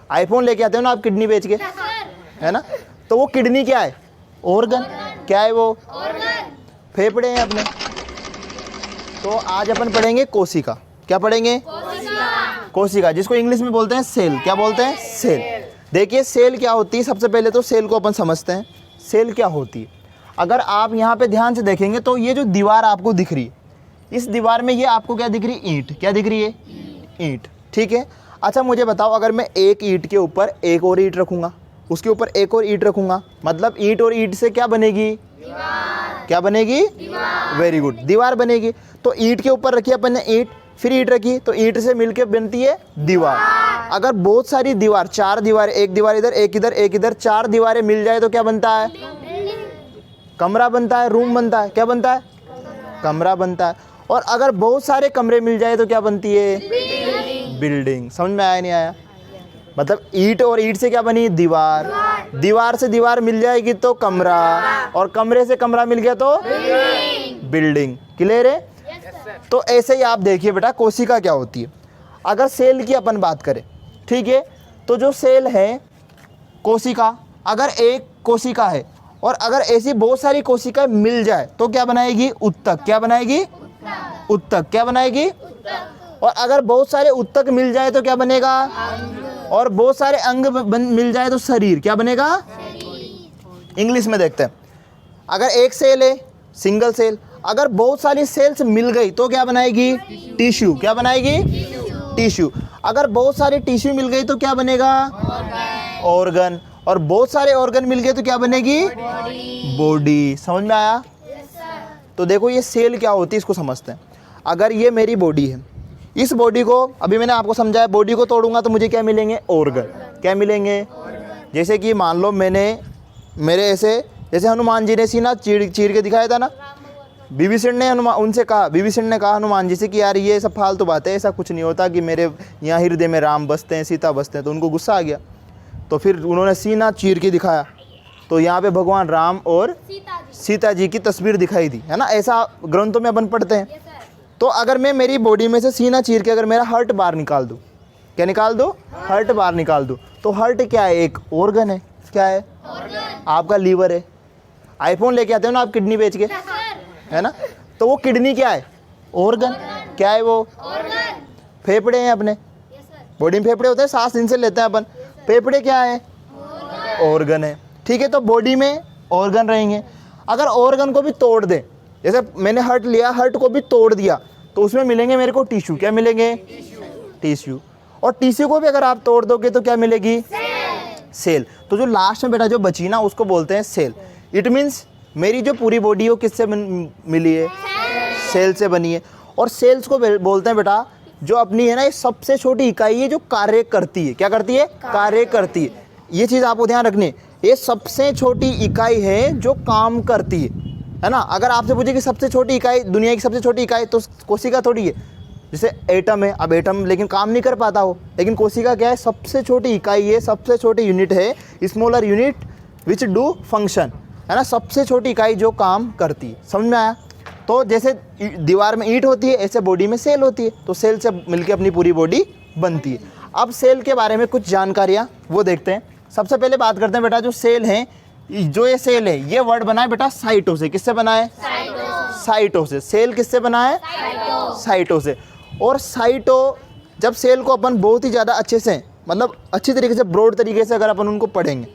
IPhone लेके आते हो ना आप किडनी बेच के, है ना? तो वो किडनी क्या है? ऑर्गन। क्या है वो? फेफड़े हैं अपने। तो आज अपन पढ़ेंगे कोशिका। क्या पढ़ेंगे? कोशिका, जिसको इंग्लिश में बोलते हैं सेल। क्या बोलते हैं? सेल। देखिए सेल क्या होती है, सबसे पहले तो सेल को अपन समझते हैं। सेल क्या होती है? अगर आप यहाँ पे ध्यान से देखेंगे तो ये जो दीवार आपको दिख रही है, इस दीवार में ये आपको क्या दिख रही है? ईंट। क्या दिख रही है? ईंट। ठीक है। अच्छा मुझे बताओ, अगर मैं एक ईंट के ऊपर एक और ईंट रखूँगा, उसके ऊपर एक और ईंट रखूँगा, मतलब ईंट और ईंट से क्या बनेगी? दीवार। क्या बनेगी? दीवार। वेरी गुड, दीवार बनेगी। तो ईंट के ऊपर रखी अपन ने ईंट, फिर ईंट रखी, तो ईंट से मिलकर बनती है दीवार। अगर बहुत सारी दीवार, 4 दीवार, एक दीवार इधर, एक इधर, एक इधर, 4 दीवारें मिल जाए तो क्या बनता है? कमरा बनता है, रूम बनता है। क्या बनता है? कमरा बनता है। और अगर बहुत सारे कमरे मिल जाए तो क्या बनती है? बिल्डिंग। समझ में आया नहीं आया? मतलब ईंट और ईंट से क्या बनी? दीवार। दीवार से दीवार मिल जाएगी तो कमरा, और कमरे से कमरा मिल गया तो बिल्डिंग। क्लियर है? तो ऐसे ही आप देखिए बेटा कोशिका क्या होती है। अगर सेल की अपन बात करें, ठीक है, तो जो सेल है कोशिका, अगर एक कोशिका है और अगर ऐसी बहुत सारी कोशिकाएं मिल जाए तो क्या बनाएगी? उत्तक। क्या बनाएगी? उत्तक। क्या बनाएगी? और अगर बहुत सारे उत्तक मिल जाए तो क्या बनेगा? और बहुत सारे अंग मिल जाए तो शरीर। क्या बनेगा? इंग्लिश में देखते हैं। अगर एक सेल है, सिंगल सेल, अगर बहुत सारी सेल्स मिल गई तो क्या बनाएगी? टिश्यू। क्या बनाएगी? टिश्यू। अगर बहुत सारी टिश्यू मिल गई तो क्या बनेगा? ऑर्गन। और बहुत सारे ऑर्गन मिल गए तो क्या बनेगी? बॉडी। समझ में आया? तो देखो ये सेल क्या होती है इसको समझते हैं। अगर ये मेरी बॉडी है, इस बॉडी को अभी मैंने आपको समझाया, बॉडी को तोड़ूंगा तो मुझे क्या मिलेंगे? ऑर्गन। क्या मिलेंगे? जैसे कि मान लो मेरे ऐसे, जैसे हनुमान जी ने सीना चीर के दिखाया था ना, विभीषण ने विभीषण ने कहा हनुमान जी से कि यार ये सब फालतू बात है, ऐसा कुछ नहीं होता कि मेरे यहाँ हृदय में राम बसते हैं, सीता बसते हैं। तो उनको गुस्सा आ गया, तो फिर उन्होंने सीना चीर के दिखाया, तो यहाँ पे भगवान राम और सीता जी की तस्वीर दिखाई दी, है ना? ऐसा ग्रंथों में अपन पढ़ते हैं। तो अगर मैं मेरी बॉडी में से सीना चीर के अगर मेरा हार्ट बाहर निकाल दूँ, क्या निकाल दूँ? हार्ट बाहर निकाल दूँ, तो हार्ट क्या है? एक ऑर्गन है। क्या है? आपका लीवर है। आईफोन लेके आते हो ना आप किडनी बेच के, है ना? तो वो किडनी क्या है? ऑर्गन। क्या है वो? फेफड़े हैं अपने बॉडी में। फेफड़े होते हैं, सांस इनसे लेते हैं अपन। फेफड़े क्या है? ऑर्गन है। ठीक है, तो बॉडी में ऑर्गन रहेंगे। अगर ऑर्गन को भी तोड़ दें, जैसे मैंने हार्ट लिया, हार्ट को भी तोड़ दिया, तो उसमें मिलेंगे मेरे को टिश्यू। क्या मिलेंगे? टिश्यू। और टिश्यू को भी अगर आप तोड़ दोगे तो क्या मिलेगी? सेल। तो जो लास्ट में बेटा जो बची ना, उसको बोलते हैं सेल। इट मीन्स मेरी जो पूरी बॉडी है वो किससे मिली है? सेल से बनी है। और सेल्स को बोलते हैं बेटा जो अपनी है ना, ये सबसे छोटी इकाई है जो कार्य करती है। क्या करती है? कार्य करती है। ये चीज़ आपको ध्यान रखनी है, ये सबसे छोटी इकाई है जो काम करती है ना? अगर आपसे पूछे कि सबसे छोटी इकाई, दुनिया की सबसे छोटी इकाई, तो कोशिका थोड़ी है। जैसे एटम है, अब एटम लेकिन काम नहीं कर पाता हो, लेकिन कोशिका क्या है? सबसे छोटी इकाई है, सबसे छोटी यूनिट है, smaller unit which do function, है ना? सबसे छोटी इकाई जो काम करती है। समझ में आया? तो जैसे दीवार में ईंट होती है, ऐसे बॉडी में सेल होती है, तो सेल से मिलकर अपनी पूरी बॉडी बनती है। अब सेल के बारे में कुछ जानकारियाँ वो देखते हैं। सबसे पहले बात करते हैं बेटा जो सेल हैं, जो ये सेल है, ये वर्ड बना है बेटा साइटो से। किससे बना है? साइटो से। सेल किससे बना है? साइटो से। और साइटो, जब सेल को अपन बहुत ही ज़्यादा अच्छे से, मतलब अच्छी तरीके से, ब्रॉड तरीके से अगर अपन उनको पढ़ेंगे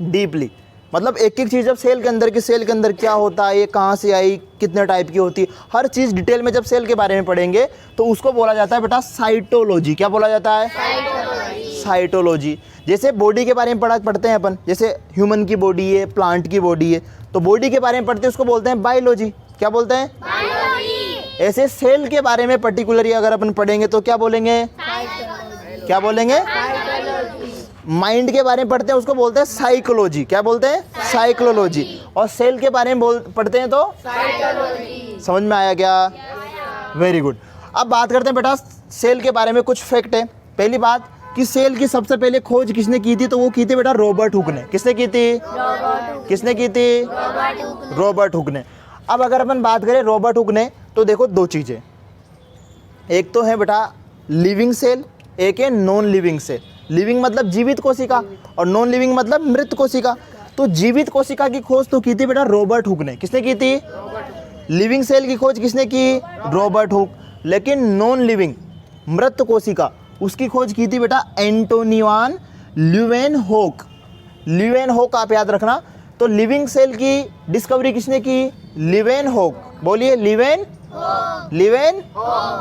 डीपली, मतलब एक एक चीज़, जब सेल के अंदर क्या होता है, ये कहाँ से आई, कितने टाइप की होती है, हर चीज़ डिटेल में जब सेल के बारे में पढ़ेंगे तो उसको बोला जाता है बेटा साइटोलॉजी। क्या बोला जाता है? साइटोलॉजी। जैसे बॉडी के बारे में पढ़ते हैं अपन, जैसे ह्यूमन की बॉडी है, प्लांट की बॉडी है, तो बॉडी के बारे में पढ़ते हैं, उसको बोलते हैं बायोलॉजी। क्या बोलते हैं? बायोलॉजी। ऐसे सेल के बारे में पर्टिकुलरली अगर अपन पढ़ेंगे तो क्या बोलेंगे? क्या बोलेंगे? माइंड के बारे में पढ़ते हैं, उसको बोलते हैं साइकोलॉजी। क्या बोलते हैं? साइकोलॉजी। और सेल के बारे में पढ़ते हैं तो साइकोलॉजी। समझ में आया क्या? Very good. अब बात करते हैं बेटा सेल के बारे में कुछ फैक्ट है। पहली बात कि सेल की सबसे पहले खोज किसने की थी, तो वो की थी बेटा रॉबर्ट हुक ने। किसने की थी? किसने की थी? रॉबर्ट हुक ने। अब अगर अपन बात करें रॉबर्ट हुक ने, तो देखो दो चीज़ें, एक तो है बेटा लिविंग सेल, एक है नॉन लिविंग सेल। लिविंग मतलब जीवित कोशिका और नॉन लिविंग मतलब मृत कोशिका। तो जीवित कोशिका की खोज तो की थी बेटा रॉबर्ट हुक ने। किसने की थी? लिविंग सेल की खोज किसने की? Robert Hooke. लेकिन नॉन लिविंग मृत कोशिका उसकी खोज की थी बेटा एंटोनी वान ल्यूवेनहोक। ल्यूवेनहोक आप याद रखना। तो लिविंग सेल की डिस्कवरी किसने की? ल्यूवेनहोक। बोलिए ल्यूवेन।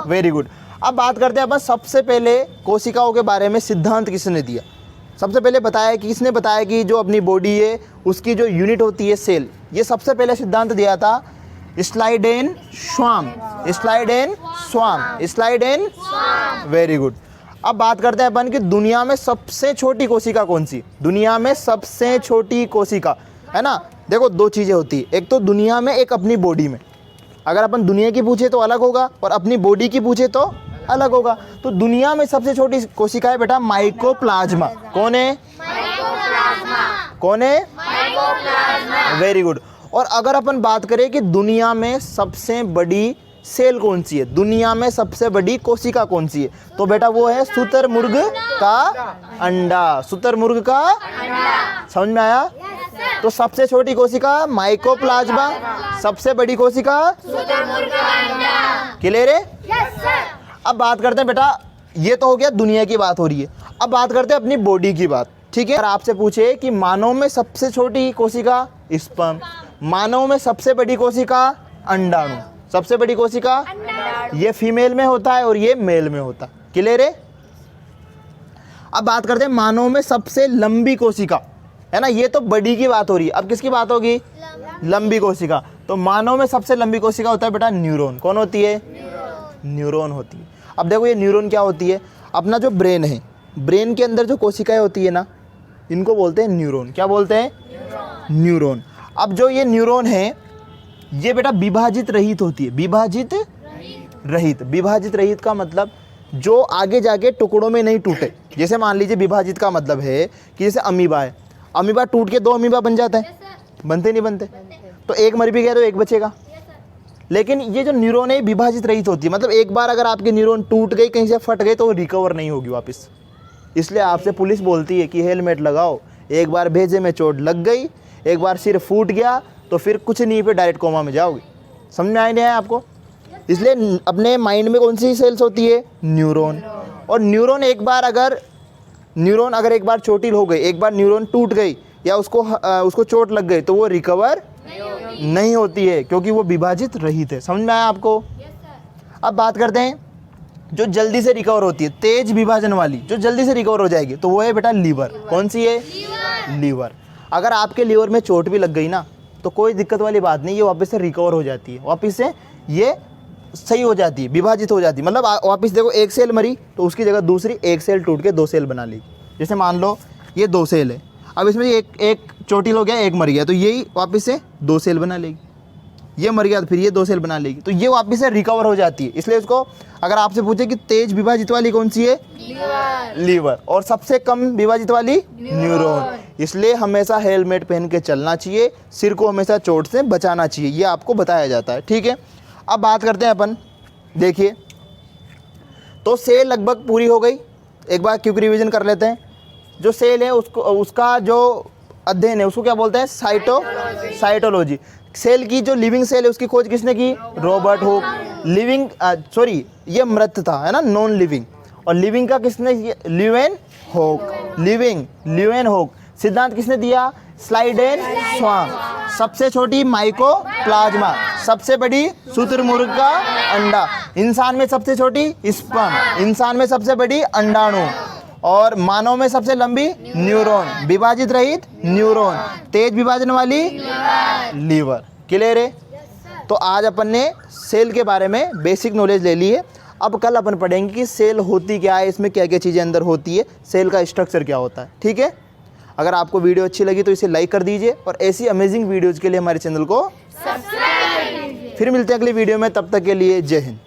Very good. अब बात करते हैं अपन सबसे पहले कोशिकाओं के बारे में सिद्धांत किसने दिया। सबसे पहले बताया कि किसने बताया कि जो अपनी बॉडी है उसकी जो यूनिट होती है सेल, ये सबसे पहले सिद्धांत दिया था स्लाइडेन स्वाम। Very good. अब बात करते हैं अपन कि दुनिया में सबसे छोटी कोशिका कौन सी? दुनिया में सबसे छोटी कोशिका है ना, देखो दो चीज़ें होती है, एक तो दुनिया में, एक अपनी बॉडी में। अगर अपन दुनिया की पूछे तो अलग होगा और अपनी बॉडी की पूछे तो अलग होगा। तो दुनिया में सबसे छोटी कोशिका है बेटा माइकोप्लाज्मा। कौन है? कौन है? Very good. और अगर अपन बात करें कि दुनिया में सबसे बड़ी सेल कौन सी है, दुनिया में सबसे बड़ी कोशिका कौन सी है, तो बेटा वो है शुतुरमुर्ग का अंडा। शुतुरमुर्ग का समझ में आया? तो सबसे छोटी कोशिका माइकोप्लाज्मा, सबसे बड़ी कोशिका क्लियर है? अब बात करते हैं बेटा, ये तो हो गया दुनिया की बात हो रही है। अब बात करते हैं अपनी बॉडी की बात, ठीक है। अगर आपसे पूछे कि मानव में सबसे छोटी कोशिका स्पर्म, मानव में सबसे बड़ी कोशिका अंडाणु, सबसे बड़ी कोशिका ये फीमेल में होता है और ये मेल में होता है। क्लियर है? अब बात करते हैं मानव में सबसे लंबी कोशिका, है ना, ये तो बड़ी की बात हो रही है। अब किसकी बात होगी? लंबी कोशिका। तो मानव में सबसे लंबी कोशिका होता है बेटा न्यूरॉन। कौन होती है? न्यूरॉन होती है। अब देखो ये न्यूरॉन क्या होती है, अपना जो ब्रेन है, ब्रेन के अंदर जो कोशिकाएं होती है ना, इनको बोलते हैं न्यूरॉन। क्या बोलते हैं? न्यूरॉन। अब जो ये न्यूरॉन है ये बेटा विभाजित रहित होती है। विभाजित रहित का मतलब जो आगे जाके टुकड़ों में नहीं टूटे। जैसे मान लीजिए विभाजित का मतलब है कि जैसे अमीबा है, अमीबा टूट के दो अमीबा बन जाता है, बनते नहीं बनते? तो एक मर भी गया तो एक बचेगा। लेकिन ये जो न्यूरॉन है विभाजित रहित होती है, मतलब एक बार अगर आपके न्यूरॉन टूट गई, कहीं से फट गई, तो वो रिकवर नहीं होगी वापस। इसलिए आपसे पुलिस बोलती है कि हेलमेट लगाओ, एक बार भेजे में चोट लग गई, एक बार सिर फूट गया तो फिर कुछ नहीं पे डायरेक्ट कोमा में जाओगे। समझ में आया नहीं आया आपको? इसलिए अपने माइंड में कौन सी सेल्स होती है? न्यूरॉन। और न्यूरॉन एक बार अगर एक बार चोटिल हो गई, एक बार न्यूरॉन टूट गई या उसको चोट लग गई, तो वो रिकवर नहीं होती है क्योंकि वो विभाजित रहित है। समझ में आया आपको? अब बात करते हैं जो जल्दी से रिकवर होती है, तेज विभाजन वाली जो जल्दी से रिकवर हो जाएगी, तो वो है बेटा लीवर। कौन सी है? लीवर। अगर आपके लीवर में चोट भी लग गई ना तो कोई दिक्कत वाली बात नहीं, ये वापस से रिकवर हो जाती है, वापस से ये सही हो जाती है, विभाजित हो जाती है। मतलब वापस देखो एक सेल मरी तो उसकी जगह दूसरी एक सेल टूट के दो सेल बना ली। जैसे मान लो ये दो सेल है, अब इसमें एक चोटिल हो गया, एक मर गया, तो यही वापस से दो सेल बना लेगी। ये मर गया तो फिर ये दो सेल बना लेगी, तो ये वापस से रिकवर हो जाती है। इसलिए इसको अगर आपसे पूछे कि तेज विभाजित वाली कौन सी है? लीवर। और सबसे कम विभाजित वाली? न्यूरॉन। इसलिए हमेशा हेलमेट पहन के चलना चाहिए, सिर को हमेशा चोट से बचाना चाहिए, ये आपको बताया जाता है, ठीक है। अब बात करते हैं अपन, देखिए तो सेल लगभग पूरी हो गई। एक बार क्विक रिवीजन कर लेते हैं। जो सेल है उसका जो अध्ययन है उसको क्या बोलते हैं? साइटोलॉजी। सेल की जो लिविंग सेल है उसकी खोज किसने की? Robert Hooke. ये मृत था, है ना, नॉन लिविंग। और लिविंग का किसने? ल्यूवेनहोक। सिद्धांत किसने दिया? स्लाइडेन स्वाम। सबसे छोटी माइकोप्लाज्मा, सबसे बड़ी शुतुरमुर्ग का अंडा, इंसान में सबसे छोटी स्पर्म, इंसान में सबसे बड़ी अंडाणु, और मानव में सबसे लंबी न्यूरॉन, विभाजित रहित न्यूरॉन, तेज विभाजन वाली लीवर। क्लियर है? तो आज अपन ने सेल के बारे में बेसिक नॉलेज ले ली है। अब कल अपन पढ़ेंगे कि सेल होती क्या है, इसमें क्या क्या चीज़ें अंदर होती है, सेल का स्ट्रक्चर क्या होता है, ठीक है। अगर आपको वीडियो अच्छी लगी तो इसे लाइक कर दीजिए और ऐसी अमेजिंग वीडियोज़ के लिए हमारे चैनल को सब्सक्राइब कीजिए। फिर मिलते हैं अगली वीडियो में, तब तक के लिए जय हिंद।